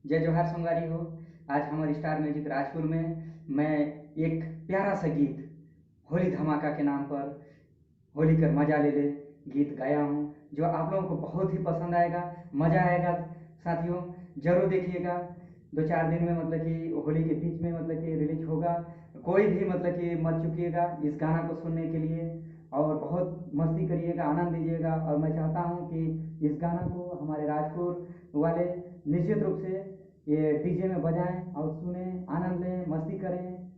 जय जोहार संगवारी हो। आज हमारे स्टार म्यूजिक राजपुर में मैं एक प्यारा सा गीत होली धमाका के नाम पर होली कर मजा ले ले गीत गाया हूँ, जो आप लोगों को बहुत ही पसंद आएगा, मज़ा आएगा। साथियों ज़रूर देखिएगा। 2-4 दिन में मतलब कि होली के बीच में मतलब कि रिलीज होगा। कोई भी मतलब कि मत चूकिएगा इस गाना को सुनने के लिए, और बहुत मस्ती करिएगा, आनंद लीजिएगा। और मैं चाहता हूँ कि इस गाना को हमारे राजपुर वाले निश्चित रूप से ये डीजे में बजाएं और सुने, आनंद लें, मस्ती करें।